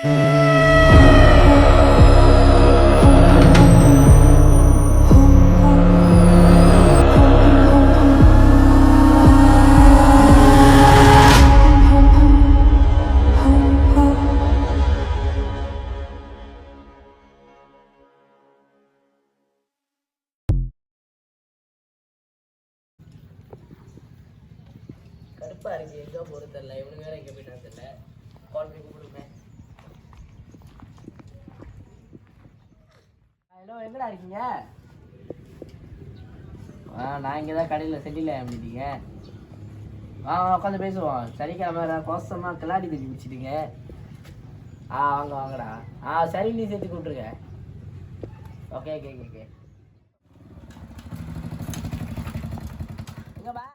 கடுப்பா இருக்கு, எங்க போறது தெரியல. இவனுங்க வேற எங்க போயிட்டா தெரியல. கால் பண்ணி கூப்பிடுமே. ஹலோ, எங்கடா இருக்கீங்க? நான் இங்கே தான் கடையில் செட்டில் ஆகிட்டீங்க. உட்காந்து பேசுவோம். சனிக்கிழமை கோசமா கிளாடி தூக்கி பிடிச்சிட்டீங்க. வாங்க வாங்கடா. சரி, நீ சேர்த்து கூப்பிட்டுருங்க. Okay okay okay. எங்கப்பா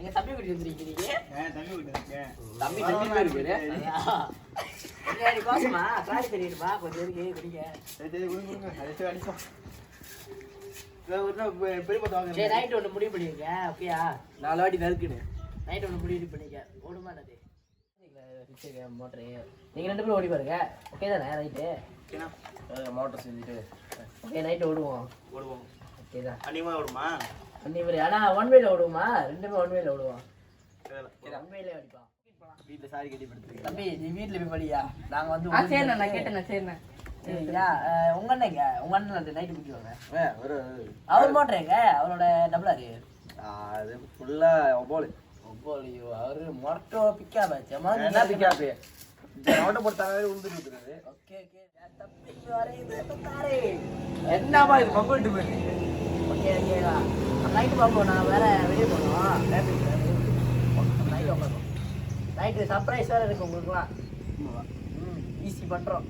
எங்க தம்பி வீட்டு வந்துருக்கீங்க? தம்பி இருக்குது. கோசமா கிளாடி தெரியுமா? கொஞ்சம் இருக்கு குடிங்க. நைட் ஒன்று முடிவு பண்ணிருக்க. ஓகேயா? 4 வாட்டி நறுக்குன்னு நைட் ஒன்று முடிவு பண்ணிக்க. ஓடுமா அது மோட்டரு? நீங்கள் 2 பேரும் ஓடி பாருங்க. ஓகே தானே? நைட்டு மோட்டர் செஞ்சுட்டு ஓகே நைட்டு ஓடுவோம். ஓகே தான். அன்னிமா ஓடுமா? அன்னிமா. ஆனால் 1 வேல ஓடுவோமா? 2மே 1 வேல ஓடுவோம். 1 வேல அடிப்பா. வீட்டில் சாரி கட்டி படுத்துருக்கேன். தம்பி, நீ வீட்டில் போய் படியா. நாங்கள் வந்து சரிண்ணா, நான் கேட்டேண்ணா. சரிண்ணா. சரிங்களா? உங்க அண்ணங்க உங்க அண்ணன் நைட்டு குடிக்குவாங்க. அவர் மோட்டருங்க, அவரோட டபுளாரு. அது ஃபுல்லா ஒம்போலு. அவரு மொட்டோ பிக்காப் ஆச்சு. என்ன பிக்காப்? அவட்ட போட்டாவே உழுந்துருக்குது. Okay okay. தம்பி வரையுது தாரே. என்னமா இது பங்கோட்டு போய்? ஓகே ஓகேவா? நைட்டு பார்ப்போம். நான் வேற வெளியே போகணும். நைட்டு உட்காரோம். நைட்டு சர்ப்ரைஸ் வேறு இருக்குது உங்களுக்குலாம். ஈஸி பண்ணுறோம்.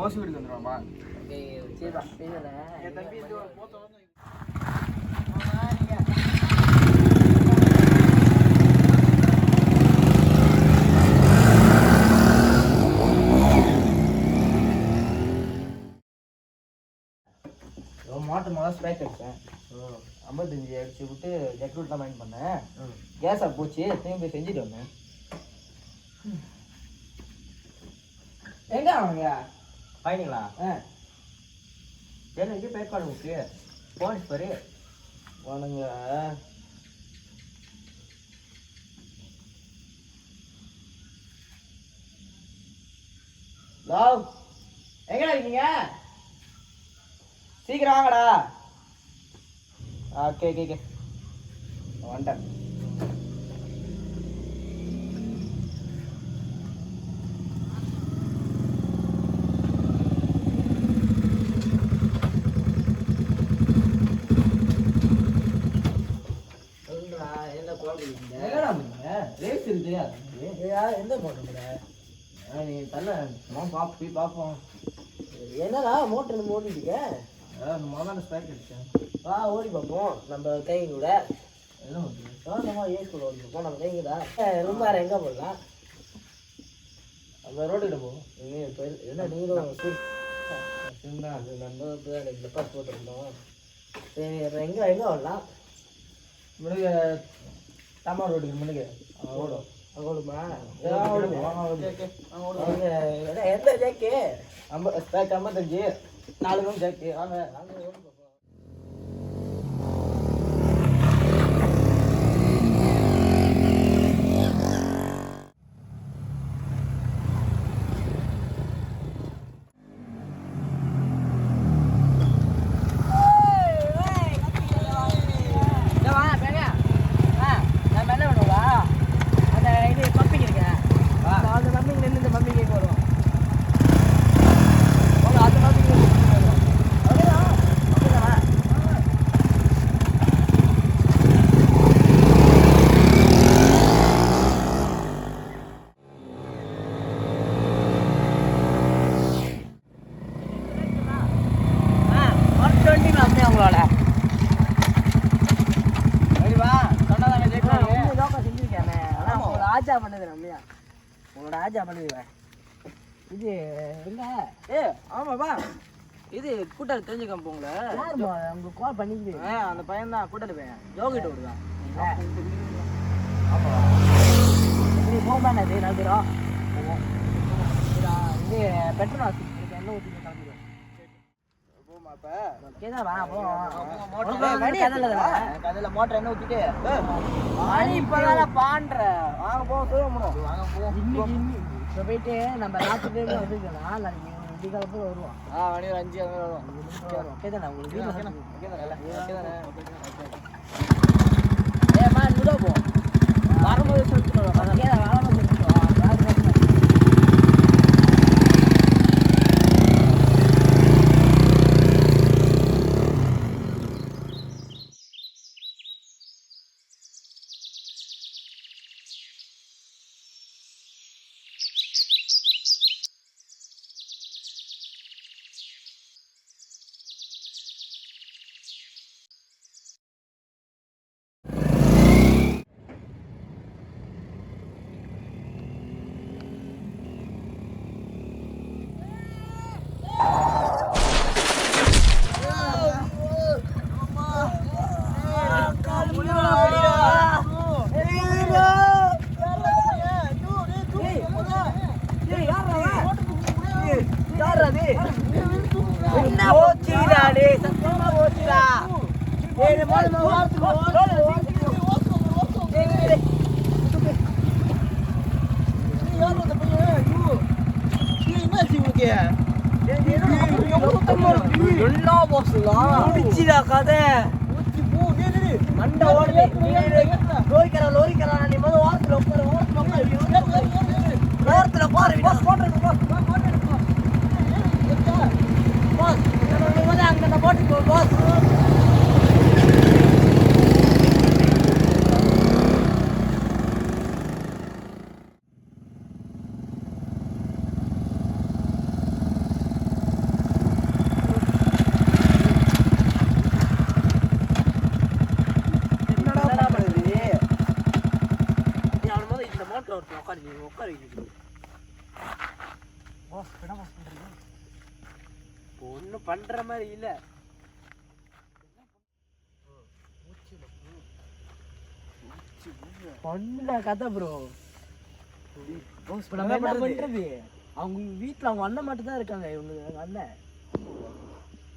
ஓசி வீட்டுக்கு வந்துடுவாமா? ஓகே சரிப்பா. என் தம்பி மோட்டர் முதல்ல ஸ்ப்ரேக் அடித்தேன். 55 அடிச்சு விட்டு ஜெக்ரூட் தான் மைண்ட் பண்ணேன். கேஸாக போச்சு. திரும்பி செஞ்சுட்டு வந்தேன். எங்க அவனுங்க பயணிங்களா? எனக்கு பேப்பாடு முக்கு போலீஸ் பாரு அவனுங்க. எங்கடா இருக்கீங்க? சீக்கிரம் வாங்கடா. ஓகே ஓகே ஓகே வந்துட்டேன். எந்த மோட்டர்? நீ தள்ள போய் பார்ப்போம். என்னடா மோட்டர் ஓடிட்டுக்க? முதல்ல ஸ்பேக் அடிச்சேன். ஓடி பார்ப்போம். நம்ம கை கூட ஏசி கூட ஓடி பார்ப்போம். நம்ம கைங்கடா ரொம்ப வேறு எங்கே போடலாம்? அந்த ரோடுகிட்ட போவோம். என்ன நீங்களும் நம்ம பாஸ் போட்டுருந்தோம். சரி, எங்கே எங்கே ஓடலாம்? முழுக தாமா ரோடுக்கு முழுக ஓடும். ஓடுமா? எந்த ஜேக்கு? 55 4 ஜேக்கு. வாங்க நாங்கள் ஓடும். ஆஜா பண்ணது ரம்யா, உங்களோட ஆஜா பண்ணுவேன். இது எங்க? ஆமாப்பா, இது கூட்டாளி தெரிஞ்சுக்காம போங்கள. உங்க கால் பண்ணிக்கிது அந்த பையன் தான் கூட்டாளி பையன். ஜோகிட்ட விடுதான். ஆமா, நீ போமா. அது 4 பேரும் இது பெட்ரோல் ஆச்சு எண்ணெய் ஊற்றி கிளம்பிடுவோம் கதையில மோட்டர் என்ன ஊத்திட்டு இப்பதான் பாண்ட வாங்க போவோம் இப்போ போயிட்டு நம்ம ராத்திரி வந்துருக்கலாம் நாளைக்கு விடிகாலப்போ வருவோம் மணி ஒரு 5 வருவோம் ஓகே தானே உங்களுக்கு வீட்டில் போ வரும்போது சொல்லிட்டு கதை மண்டை ஓடுது லோரிக்கரா நீ முதல் ஓரத்தில் உட்காரு ஓரத்தில் அங்கே போட்டு பாஸ் ஒன்னும் பண்ற மாதிரி இல்ல பண்ண கதை ப்ரோ என்ன பண்றது அவங்க வீட்டுல அவங்க அண்ணன் மட்டும் தான் இருக்காங்க இவங்க அண்ணன்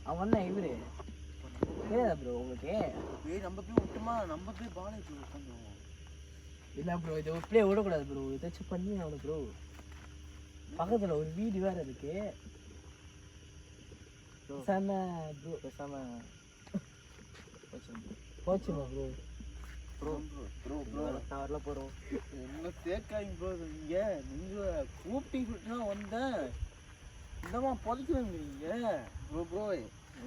அவங்க அண்ணன் இவரு தெரியாதா ப்ரோ உங்களுக்கு நம்ம போய் விட்டுமா நம்ம போய் பானை இல்லை ப்ரோ இதை இப்படியே விடக்கூடாது ப்ரோ ஏதாச்சும் பண்ணி ஆகணும் ப்ரோ பக்கத்தில் ஒரு வீடு வேறு இருக்கு பேசாம ப்ரோ பேசாம போச்சுமா ப்ரோ ப்ரோ ப்ரோ ப்ரோ நான் வரல போகிறோம் என்ன தேக்காய் ப்ரோ இங்கே நீங்கள் கூப்பிட்டு விட்டுனா வந்தேன் இந்தமா புதைக்கிறீங்க நீங்கள் ப்ரோ ப்ரோ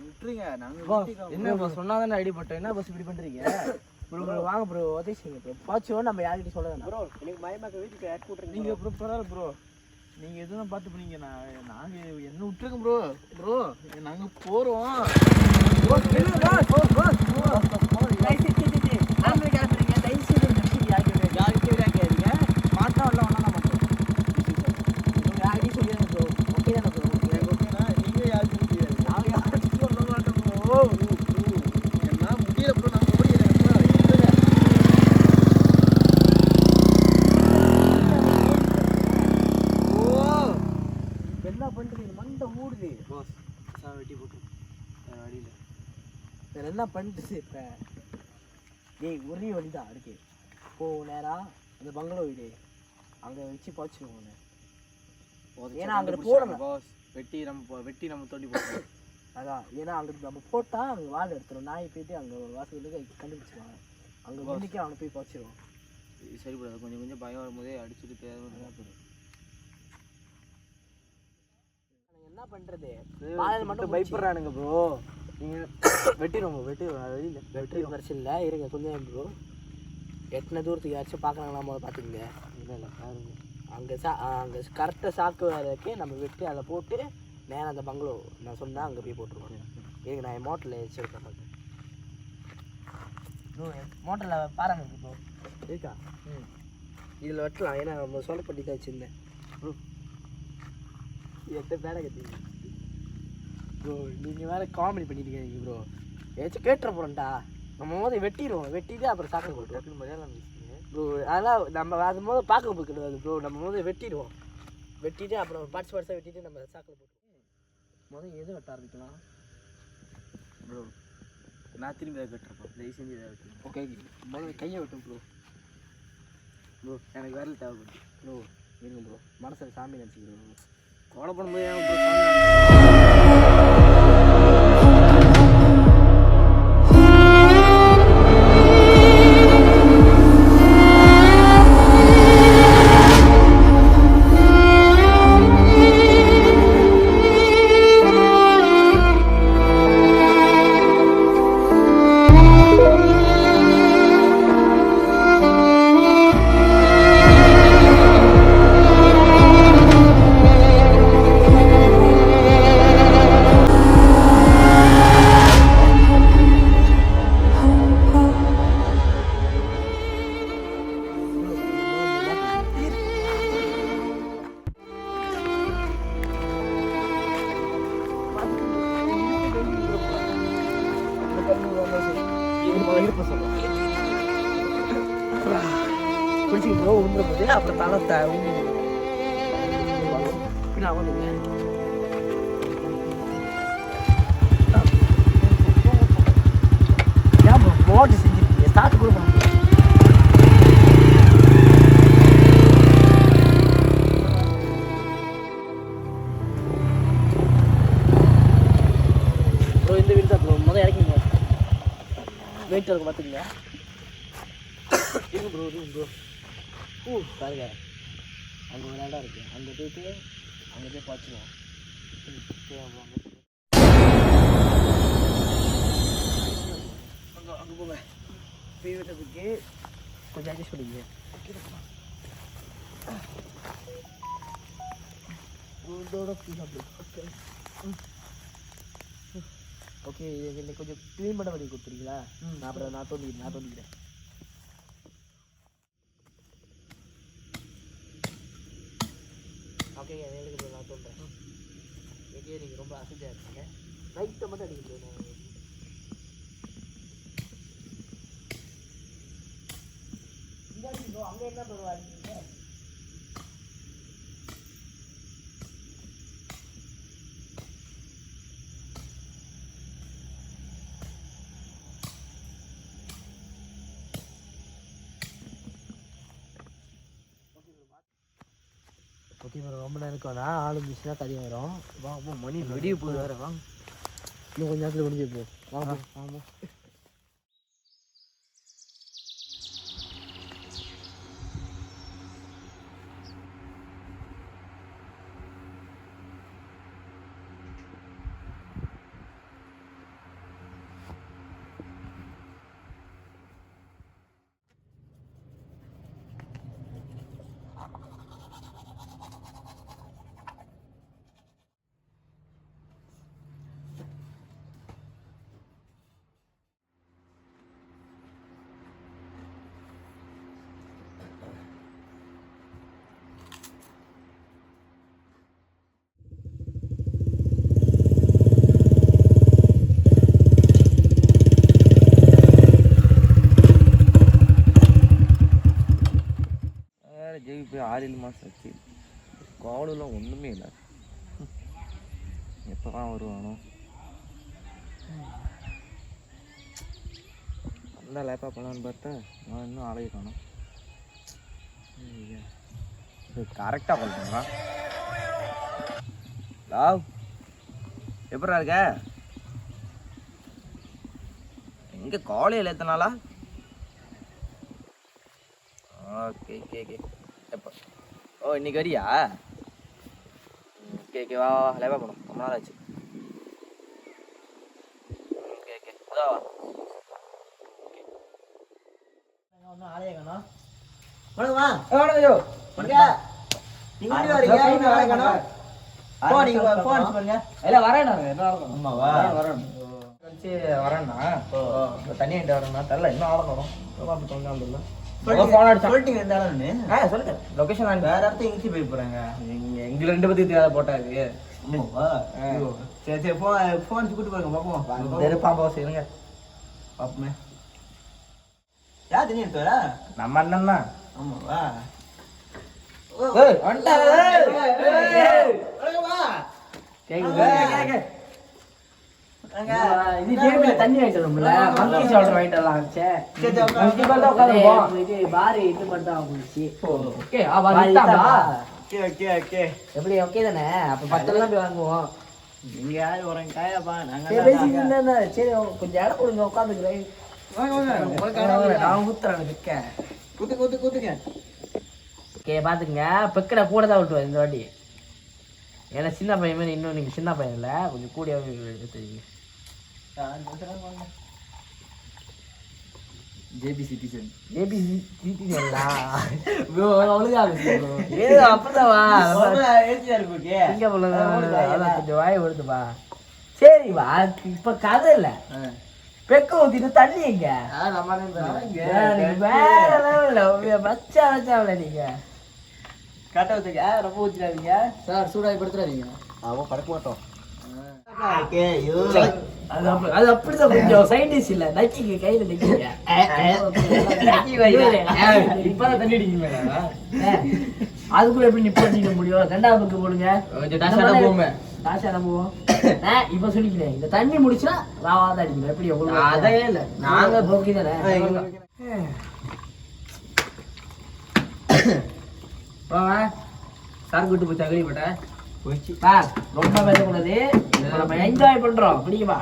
விட்டுருங்க நாங்கள் என்ன ப்ரோ சொன்னால் தானே ஐடி போட்டோம் என்ன பஸ் இப்படி பண்ணுறீங்க ப்ரோ ப்ரோ வாங்க ப்ரோ உதவிச்சிங்க ப்ரோ பாச்சுவோம் நம்ம யார்கிட்ட சொல்ல வேணாம் ப்ரோ எனக்கு மயமாக்க வீட்டுக்கு ஏட் கூட்டுறீங்க நீங்கள் ப்ரோ பரவாயில்ல ப்ரோ நீங்கள் எதுவும் பார்த்து பண்ணீங்க நாங்கள் என்ன விட்டுருங்க ப்ரோ ப்ரோ நாங்கள் போகிறோம் என்ன பண்ணிட்டு இப்போ ஏய் ஒரே வழிதான் இருக்கு போ நேரா அந்த பங்களோ வீடு அங்கே வச்சு பாய்ச்சிடுவோம் ஏன்னா அங்கே போடணும் வெட்டி நம்ம தோண்டி போடுறோம் அதான் ஏன்னா அங்கே நம்ம போட்டால் அங்கே வால் எடுத்துரும் நாய் போயிட்டு அங்கே வாசலுக்கு கண்டுபிடிச்சிருவாங்க அங்கே வீட்டுக்கே அவனை போய் பாய்ச்சிடுவோம் சரிப்படாது கொஞ்சம் கொஞ்சம் பயம் வரும்போதே அடிச்சுட்டு தேவை என்ன பண்ணுறது மட்டும் பயப்படுறானுங்க ப்ரோ நீங்கள் வெட்டிடுவோம் வெளியில் வெட்டி பிரச்சனை இல்லை இருங்க கொஞ்சம் ப்ரோ எத்தனை தூரத்துக்கு யாராச்சும் பார்க்குறாங்களா போது பார்த்துக்குங்க இல்லை இல்லை பாருங்க அங்கே கரெக்டாக சாக்கு வேலைக்கு நம்ம வெட்டி அதை போட்டு நேராக அந்த பங்களோ நான் சொன்னால் அங்கே போய் போட்டுருவோம் இருங்க நான் என் மோட்டரில் வச்சுருக்கேன் ப்ரோ மோட்டரில் பாருங்க ப்ரோ இருக்கா இதில் வெட்டலாம் ஏன்னா நம்ம சொல்லப்பட்டி தான் வச்சுருந்தேன் ப்ரோ எத்தனை வேலை கட்டிங்க ப்ரோ நீங்கள் வேறு காமெடி பண்ணிட்டு இருக்கீங்க ப்ரோ ஏதாச்சும் கேட்டுற போகிறோம்டா நம்ம முதல்ல வெட்டிடுவோம் வெட்டிட்டு அப்புறம் சாக்கடை போட்டுருவோம் ப்ரோ அதெல்லாம் நம்ம அது முதல்ல பார்க்க போய் கிடையாது ப்ரோ நம்ம முதல்ல வெட்டிடுவோம் வெட்டிட்டு அப்புறம் பார்ட்ஸ் பார்ட்ஸாக வெட்டிட்டு நம்ம சாக்கில் போட்டுருவோம். முதல்ல எது வெட்ட ஆரம்பிக்கலாம் ப்ரோ? நான் திரும்பி அதை வெட்டுறப்பா, தயவு செஞ்சு இதை வெட்டு. ஓகே, முதல்ல கையை வெட்டும் ப்ரோ. ப்ரோ எனக்கு விரல் தேவைப்படுது. ப்ரோ இருங்க ப்ரோ, மனசில் சாமி நினச்சிக்கிறோம். கொலை பண்ணும்போது ஏன் ப்ரோ சாமி? பிடிச்சி ப்ரோ உந்துற போது அப்புறம் தலை பின்னா வந்துங்க. ஏன் ப்ரோ போட்டு செஞ்சுருக்கீங்க? ஸ்டார்ட் கூட பண்ண ப்ரோ. இந்த வீடு தான் ப்ரோ, முதல் இறக்கிங்க. வெயிட் இருக்கு பார்த்துக்கங்க. இருங்க ப்ரோ, இருங்க ப்ரோ. பாருங்க, அங்கே ஒரு இடம் இருக்குது, அங்கே போயிட்டு அங்கே போய் பார்த்துக்கலாம். அங்கே போங்க. போய் விட்டதுக்கு கொஞ்சம் அட்ஜஸ்ட் பண்ணிங்க. ஓகே, இன்னைக்கு கொஞ்சம் க்ளீன் பண்ண பண்ணி கொடுத்துறீங்களா? நான் அப்புறம் நான் தோண்டிக்கிறேன். ஓகே, எனக்கு நான் தோன்றேன். எங்கேயே நீங்கள் ரொம்ப அசதியாக இருக்கீங்க. லைட்டை மட்டும் அடிக்க அங்கே என்ன பரவாயில்ல. ஓகே ப்ரோ, ரொம்ப நேரம் இருக்கோண்ணா. ஆளு மிஷினாக தனியாக வரும். வாங்க மணி வெடிய போது வேறு. வாங்க, இன்னும் கொஞ்சம் நேரத்தில் முடிஞ்சு வாங்க. ஆமாம். ஜெவி போய் 6-7 மாதம் ஆச்சு. காலெலாம் ஒன்றுமே இல்லை. எப்போ தான் வருவானோ? நல்லா லேப்பாக பண்ணலான்னு பார்த்தா நான் இன்னும் ஆளைய காணோம். கரெக்டாக பண்ணுறா. லாவ் எப்படா இருக்க? எங்கே காலையில் எத்தனை நாளா? ஓகே கே எப்போ? ஓ, இன்னைக்கு வரியா? ஓகே வா வா, லேவா போகணும். ரொம்ப நாள் ஆச்சு. ஓகே வா வா. ஒன்றும் ஆளையே காணோம். வணக்கம்மா. வணக்கம். நீங்கள் எப்படி வரீங்க? என்ன வேலை காணோம்? நீங்கள் ஃபோன் பண்ணுங்க. இல்லை வரேன். நாங்கள் என்ன ஆகணும்? ஆமாவா? வரேன் வரேண்ணா. இப்போ தனியாக வரேண்ணா. தெரில இன்னும் ஆகணும். தோணாமல் சொல்லிட்டீங்க இருந்தாலும். சொல்லுங்க. லொக்கேஷன் வேற இடத்த எங்கேயும் போய் போகிறாங்க. எங்களை 2 பற்றி தேவை போட்டாரு. சரி சரி, ஃபோன் கூப்பிட்டு போங்க பார்ப்போம். வெறுப்பாம்பா செய்யுங்க பார்ப்போமே. யார் தண்ணி எடுத்து வரா? நம்ம அண்ணன் தான். ஆமாவா? வந்துட்டாரு. கேக்குது இது டேபிள்ல தண்ணி வாங்கிட்டு வரணும்ல மங்கி சால்ட் வாங்கிட்டு வரலாம் சே மங்கி பால் தான் உட்கார்ந்துப்போம் இது பாரி இது மட்டும் தான் போச்சு ஓகே பாரி ஓகே எப்படி ஓகே தானே அப்ப 10 எல்லாம் போய் வாங்குவோம் நீங்க யாரு வரேன் காயாப்பா சரி பேசிட்டு இருந்தா சரி கொஞ்சம் இடம் கொடுங்க உட்காந்துக்கிறேன் நான் ஊத்துறேன் இருக்கேன் குத்துங்க ஓகே பாத்துங்க பெக்கடை கூட தான் விட்டுருவேன் இந்த வாட்டி ஏன்னா சின்ன பையன் மாதிரி இன்னும் நீங்க சின்ன பையன் இல்லை கொஞ்சம் கூடியாவே எடுத்துருக்கீங்க ஜேபி சிட்டிசன் ஏதோ அப்படிதான்வா எழுதியா கொஞ்சம் வாய விடுதுப்பா சரிவா இப்ப கதை இல்ல பெக்க ஊத்திட்டு தண்ணி எங்க வேற லெவல்ல வச்சாவில நீங்க கட்ட ஊத்துங்க ரொம்ப ஊத்திடாதீங்க சார் சூடாகி படுத்துறாதீங்க அவன் படுக்க மாட்டோம் அது அப்படிதான் கொஞ்சம் சைன்டிஸ்ட் இல்ல நக்கிங்க கையில நக்கிங்க இப்பதான் தண்ணி அடிக்கீங்களா அதுக்குள்ள எப்படி நிப்பாட்டிக்க முடியும் ரெண்டாவது போடுங்க காசு அனுப்புவோம் இப்ப சொல்லிக்கிறேன் இந்த தண்ணி முடிச்சா ராவாதான் அடிக்கணும் எப்படி எவ்வளவு அதே இல்ல நாங்க போக்கி தானே சார் கூட்டு போய் தகடி போட்டேன் ரொம்ப பேசக்கூடாது நம்ம என்ஜாய் பண்றோம் பிடிக்குமா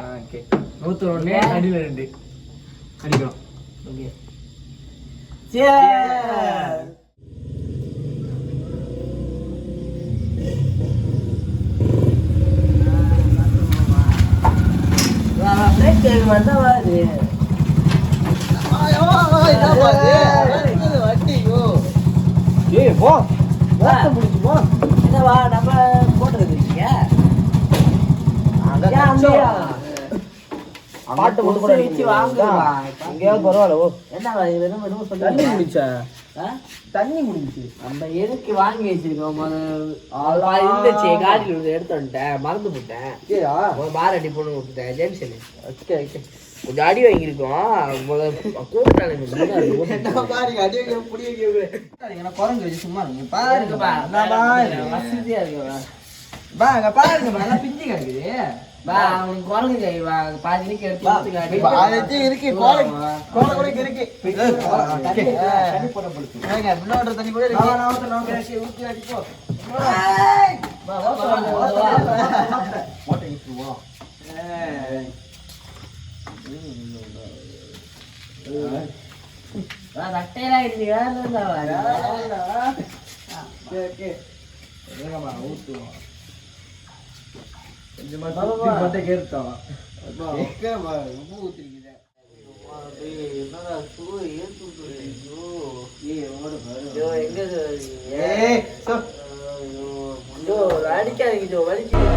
101 அடியில 2 அடிக்கிறோம் ஓகே என்னவா நம்ம போட்டு இருக்கீங்க பாட்டு போட்டு கூட வச்சு வாங்குவா எங்கேயாவது பரவாயில்ல என்னவா வெறும் வெறும் சொல்லி தண்ணி முடிச்சா தண்ணி முடிஞ்சு நம்ம எதுக்கு வாங்கி வச்சிருக்கோம் இருந்துச்சு காடியில் எடுத்து வந்துட்டேன் மறந்து போட்டேன் பார் அடி போட்டு விட்டுட்டேன் ஜேம்சன் கொஞ்சம் அடி வாங்கியிருக்கோம் குரங்கு வச்சு சும்மா பாருங்கப்பா வசதியா இருக்கு பாருங்க பிஞ்சு கிடக்குது அவனுக்கு குரங்கு கை பாதி எடுத்து இருக்கு தண்ணி கூட ஊற்றி அடிப்போம் ரட்டையெல்லாம் ஊற்றுவோம் கொஞ்சமா கேட்டோம் ஊத்துறீங்க அடிக்காதீங்க வலிக்குது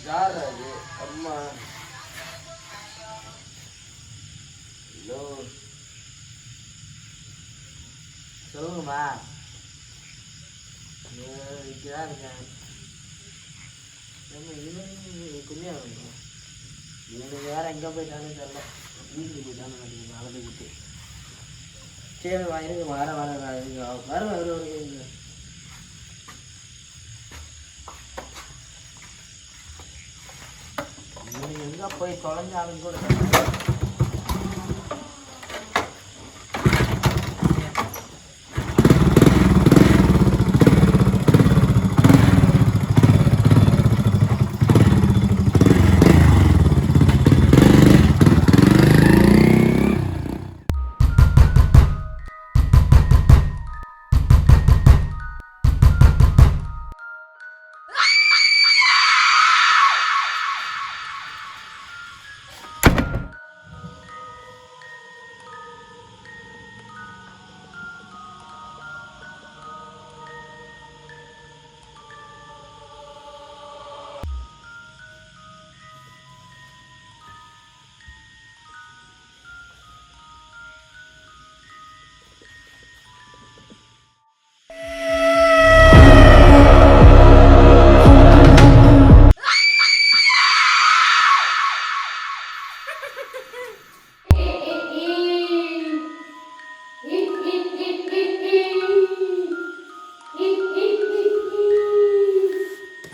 யார் அது அம்மா ஹலோ சொல்லுங்கம்மா இங்கதான் இருக்கேன் கும்மியா வேணும் இவனுக்கு வேற எங்கே போயிட்டானு தெரியல வீட்டுக்கு போயிட்டான்னு நினைக்கிறேன் அழகு விட்டு சரி இருங்க வர வருங்க போய் தொலைஞ்சாலும் கூட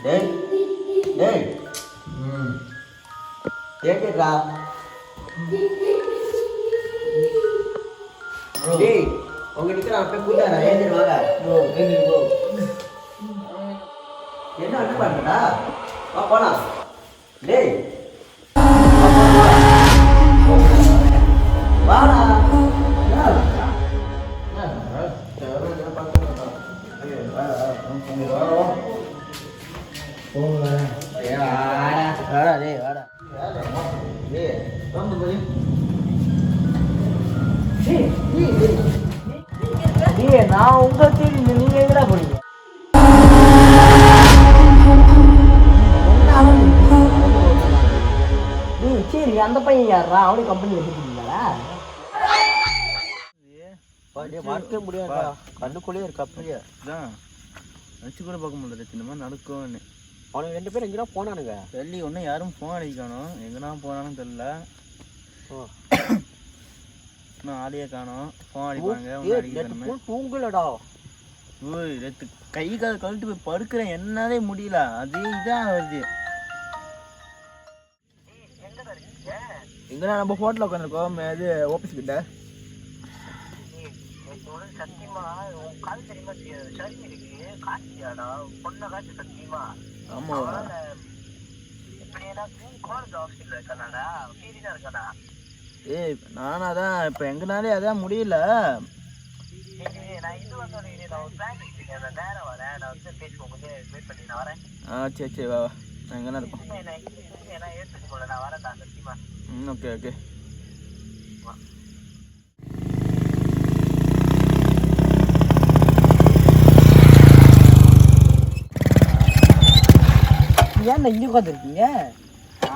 டேய் டேய் கேக்குதா டேய் உங்க நிக்கிற அப்ப கூட்டாரா ஏந்திர வாங்க ப்ரோ எங்க ப்ரோ என்ன அண்ணா பண்றடா வா போலாம் டேய் வாடா வாடா டேய் வாடா டேய் நான் உங்க தேடி நீங்க எங்கடா போறீங்க டேய் சரி அந்த பையன் யாரா அவனே கம்பெனில போட்டுருந்தீங்களா மறக்க முடியாதா கண்ணுக்குள்ளேயே இருக்கு அப்படியே தான் நினச்சி கூட பார்க்க முடியல இந்த மாதிரி நடக்கும்னு அவனுக்கு 2 பேரும் எங்கடா போனானுங்க டெல்லி ஒன்றும் யாரும் ஃபோன் அடிக்கணும் எங்கன்னா போனாலும் தெரியல இன்னும் ஆளையே காணோம் ஃபோன் அடிப்பாங்க தூங்கலடா ஓய் நேற்று கை கால் கழட்டு போய் படுக்கிறேன் என்னாலே முடியல அதே இதான் வருது எங்கடா நம்ம ஹோட்டலில் உட்காந்துருக்கோம் இது ஆஃபீஸ் கிட்ட ஆமா ஏய் நானாதான் இப்ப எங்கனாலே அதான் முடியல சரி சரி வா நான் எங்கன்னா இருக்கோம் ஓகே ஓகே ஏன் இங்கே உட்காந்துருக்கீங்க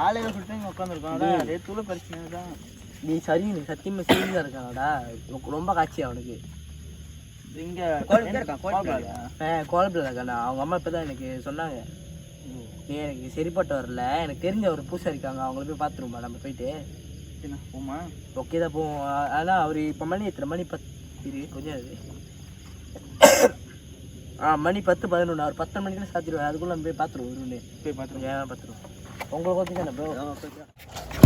ஆலையில சொல்லிட்டு இங்கே உட்காந்துருக்கோம் அதான் அதே தூள பிரச்சனை தான் நீ சரி நீ சத்தியமா சீரியஸாக இருக்கானடா ரொம்ப காட்சி அவனுக்கு இங்கே கோலப்பில் இருக்காண்ணா அவங்க அம்மா இப்போ தான் எனக்கு சொன்னாங்க நீ எனக்கு சரிப்பட்டு வரல எனக்கு தெரிஞ்ச ஒரு பூசா இருக்காங்க அவங்கள போய் பார்த்துருமா நம்ம போயிட்டு போமா ஓகே தான் போவோம் ஆனால் அவர் இப்போ மணி எத்தனை மணி 10 கொஞ்சம் அது மணி 10 11 அவர் 10 மணிக்குள்ள சாத்திடுவார் அதுக்குள்ள நம்ம போய் பார்த்துருவோம் போய் பார்த்துருவோம் ஏன் பார்த்துருவோம் உங்களுக்கு ஒத்துக்கானே ப்ரோ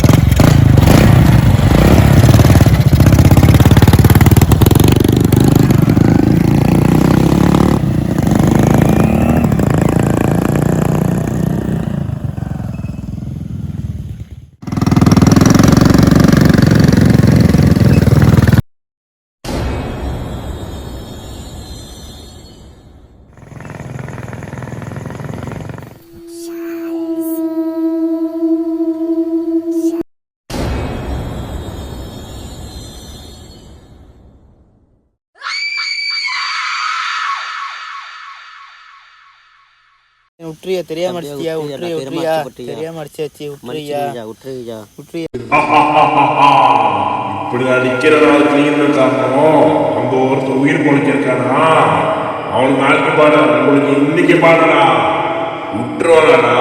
உட்ரியா தெரியாம அடிச்சியா உட்ரியா தெரியாம அடிச்சாச்சு உட்ரியா இப்படி அடிக்கிறதால கிளீன் காரணம் அங்க ஒருத்தர் உயிர் பொழைச்சிருக்கானா அவனுக்கு நாளைக்கு பாட உங்களுக்கு இன்னைக்கு பாடலாம் விட்டுருவாடா